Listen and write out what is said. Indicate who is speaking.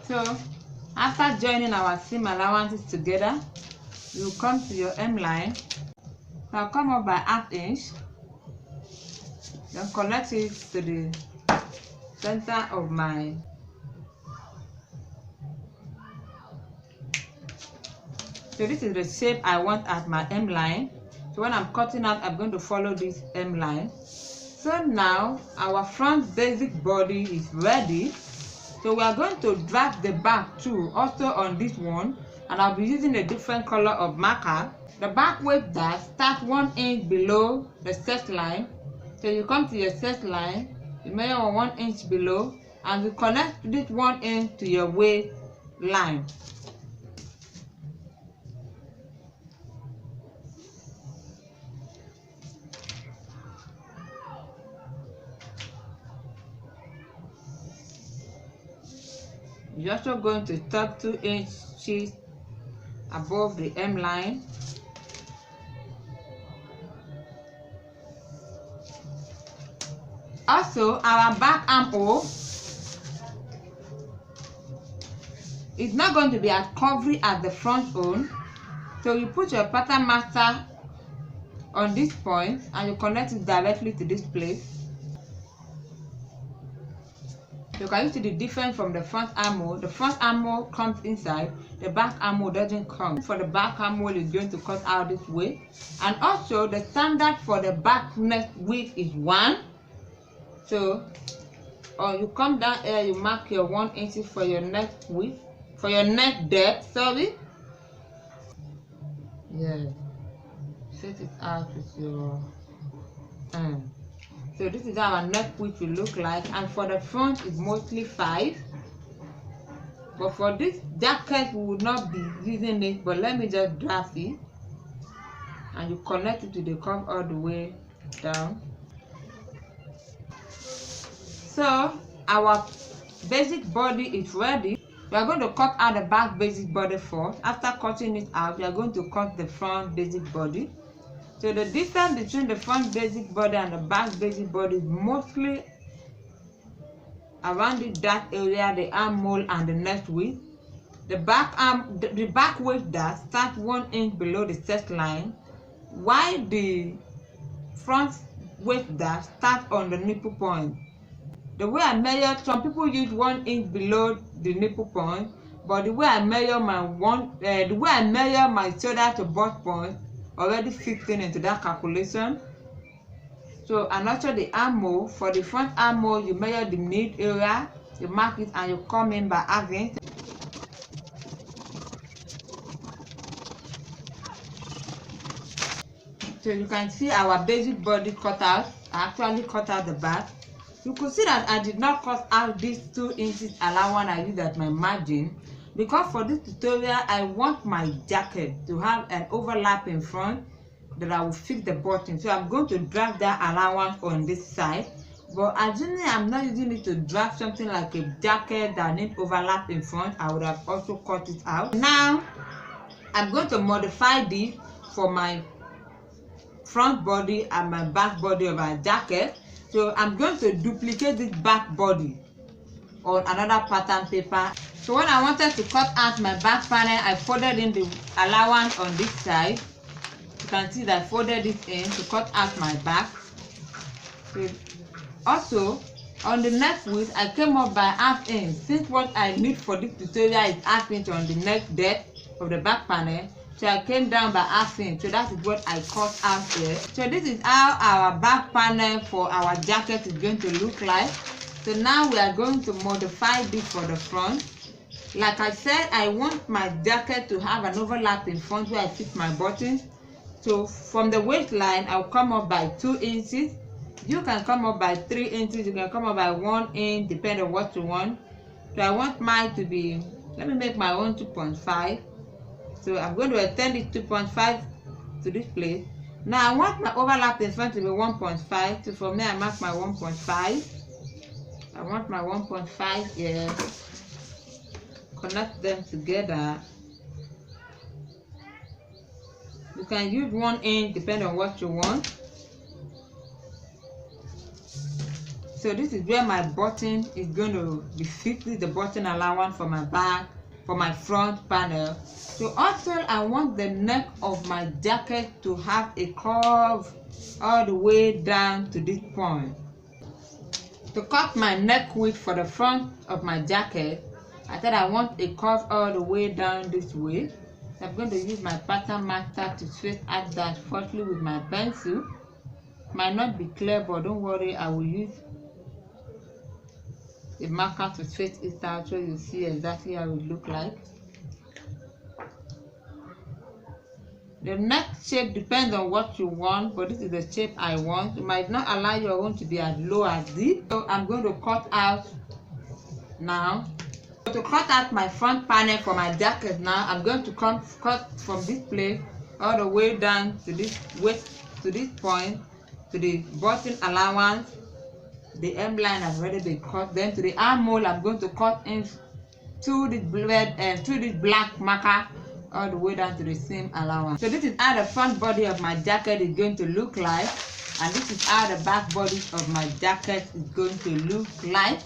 Speaker 1: So after joining our seam allowances together, you come to your hemline. Now come up by 1/2 inch, then connect it to the center of my so this is the shape I want at my hemline. So when I'm cutting out, I'm going to follow this hemline. So now our front basic body is ready. So we are going to drag the back too, also on this one, and I'll be using a different color of marker. The back waist dash starts 1 inch below the set line. So you come to your set line, you measure 1 inch below, and you connect this 1 inch to your waist line. You're also going to stop 2 inches above the hemline. Also, our back armhole is not going to be as covered as the front one. So you put your pattern master on this point and you connect it directly to this place. So can you see the difference from the front armhole? The front armhole comes inside, the back armhole doesn't come. For the back armhole is going to cut out this way. And also the standard for the back neck width is 1. So you come down here, you mark your 1 inch for your neck width, for your neck depth, sorry. Yeah. Set it out with your So this is how our neck width will look like, and for the front is mostly 5. But for this jacket we would not be using it, but let me just draft it and you connect it to the cuff all the way down. So our basic body is ready. We are going to cut out the back basic body first. After cutting it out, we are going to cut the front basic body. So the distance between the front basic body and the back basic body is mostly around that area, the armhole and the neck width. The back waist dash starts 1 inch below the set line, while the front waist dash starts on the nipple point. The way I measure, some people use 1 inch below the nipple point, but the way I measure my shoulder to butt point already fits into that calculation. So, and also the armhole, for the front armhole, you measure the mid area, you mark it, and you come in by 1/2 inch. So you can see our basic body cut out. I actually cut out the back. You could see that I did not cut out these 2 inches allowance I used at my margin, because for this tutorial I want my jacket to have an overlap in front that I will fit the button. So I'm going to drag that allowance on this side, but assuming I'm not using it to drag something like a jacket that needs overlap in front, I would have also cut it out. Now I'm going to modify this for my front body and my back body of our jacket. So I'm going to duplicate this back body on another pattern paper. So when I wanted to cut out my back panel, I folded in the allowance on this side. You can see that I folded it in to cut out my back. So also on the neck width, I came up by 1/2 inch. Since what I need for this tutorial is 1/2 inch on the neck depth of the back panel, so I came down by 1/2 inch. So that is what I cut out here. So this is how our back panel for our jacket is going to look like. So now we are going to modify this for the front. Like I said, I want my jacket to have an overlap in front where I fit my buttons. So from the waistline, I'll come up by 2 inches. You can come up by 3 inches. You can come up by 1 inch, depending on what you want. So I want mine to be, let me make my own 2.5. So I'm going to extend it 2.5 to this place. Now I want my overlap in front to be 1.5. So from there I mark my 1.5. I want my 1.5 here. Connect them together. You can use 1 inch depending on what you want. So this is where my button is going to be fixed. This is the button allowance for my back, for my front panel. So also I want the neck of my jacket to have a curve all the way down to this point. To cut my neck width for the front of my jacket, I said I want a curve all the way down this way. So I'm going to use my pattern master to trace out that firstly with my pencil. Might not be clear, but don't worry, I will use a marker to trace it out so you see exactly how it look like. The neck shape depends on what you want, but this is the shape I want. You might not allow your own to be as low as this. So I'm going to cut out now. To cut out my front panel for my jacket now, I'm going to cut from this place all the way down to this width, to this point, to the button allowance. The M line has already been cut. Then to the armhole, I'm going to cut in to this black marker all the way down to the seam allowance. So this is how the front body of my jacket is going to look like, and this is how the back body of my jacket is going to look like.